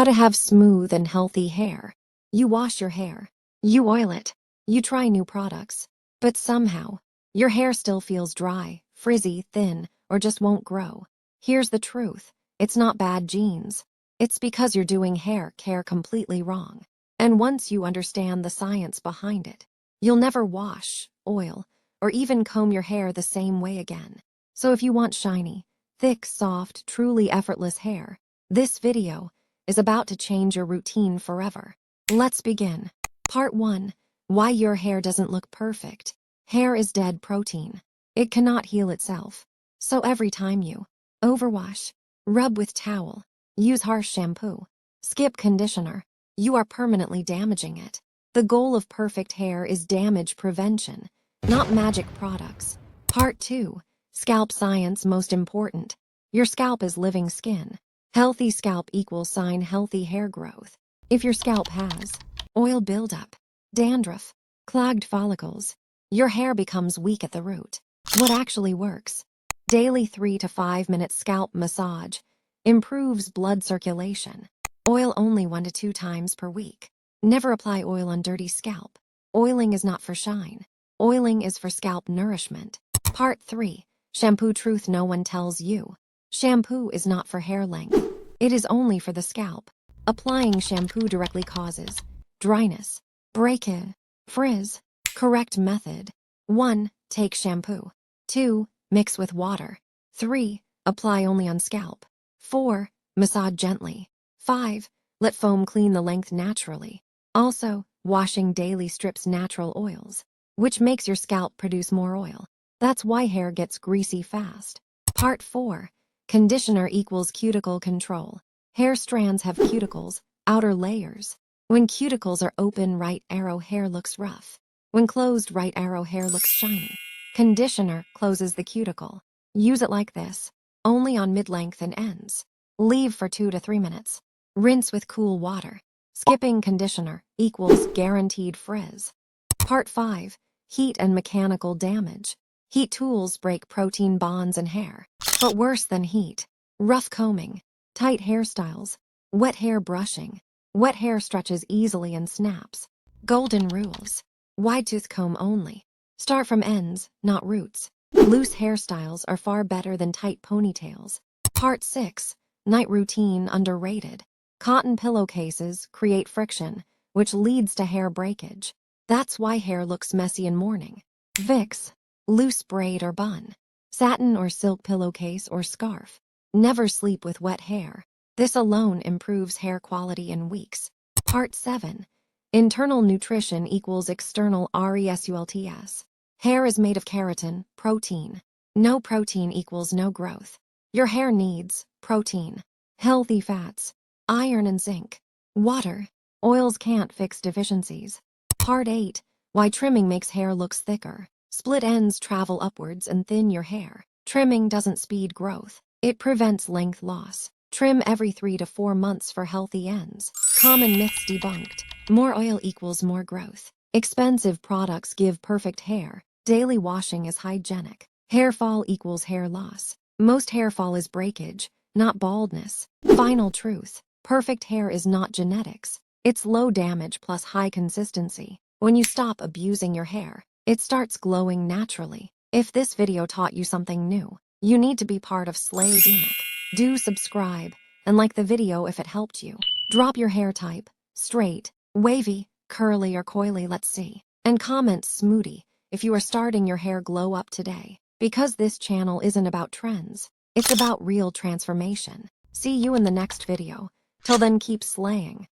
How to have smooth and healthy hair. You wash your hair. You oil it. You try new products. But somehow, your hair still feels dry, frizzy, thin, or just won't grow. Here's the truth. It's not bad genes. It's because you're doing hair care completely wrong. And once you understand the science behind it, you'll never wash, oil, or even comb your hair the same way again. So if you want shiny, thick, soft, truly effortless hair, this video is about to change your routine forever. Let's begin. Part 1. Why your hair doesn't look perfect. Hair is dead protein. It cannot heal itself. So every time you overwash, rub with towel, use harsh shampoo, skip conditioner, you are permanently damaging it. The goal of perfect hair is damage prevention, not magic products. Part 2. Scalp science most important. Your scalp is living skin. Healthy scalp equals sign healthy hair growth. If your scalp has oil buildup, dandruff, clogged follicles, your hair becomes weak at the root. What actually works? Daily 3 to 5 minute scalp massage improves blood circulation. Oil only 1 to 2 times per week. Never apply oil on dirty scalp. Oiling is not for shine. Oiling is for scalp nourishment. Part 3. Shampoo truth no one tells you. Shampoo is not for hair length. It is only for the scalp. Applying shampoo directly causes dryness, break-in, frizz. Correct method. 1. Take shampoo. 2. Mix with water. 3. Apply only on scalp. 4. Massage gently. 5. Let foam clean the length naturally. Also, washing daily strips natural oils, which makes your scalp produce more oil. That's why hair gets greasy fast. Part 4. Conditioner equals cuticle control. Hair strands have cuticles, outer layers. When cuticles are open, right arrow hair looks rough. When closed, right arrow hair looks shiny. Conditioner closes the cuticle. Use it like this, only on mid-length and ends. Leave for 2 to 3 minutes. Rinse with cool water. Skipping conditioner equals guaranteed frizz. Part 5. Heat and mechanical damage. Heat tools break protein bonds in hair. But worse than heat, rough combing, tight hairstyles, wet hair brushing. Wet hair stretches easily and snaps. Golden rules. Wide tooth comb only. Start from ends, not roots. Loose hairstyles are far better than tight ponytails. Part 6. Night routine underrated. Cotton pillowcases create friction, which leads to hair breakage. That's why hair looks messy in morning. Vicks. Loose braid or bun. Satin or silk pillowcase or scarf. Never sleep with wet hair. This alone improves hair quality in weeks. Part 7. Internal nutrition equals external results. Hair is made of keratin, protein. No protein equals no growth. Your hair needs protein, healthy fats, iron and zinc, water. Oils can't fix deficiencies. Part 8. Why trimming makes hair looks thicker. Split ends travel upwards and thin your hair. Trimming doesn't speed growth. It prevents length loss. Trim every 3 to 4 months for healthy ends. Common myths debunked. More oil equals more growth. Expensive products give perfect hair. Daily washing is hygienic. Hair fall equals hair loss. Most hair fall is breakage, not baldness. Final truth. Perfect hair is not genetics. It's low damage plus high consistency. When you stop abusing your hair, it starts glowing naturally. If this video taught you something new, you need to be part of Slayademic. Do subscribe and like the video if it helped you. Drop your hair type, straight, wavy, curly or coily, let's see. And comment smoothie if you are starting your hair glow up today. Because this channel isn't about trends, it's about real transformation. See you in the next video. Till then, keep slaying.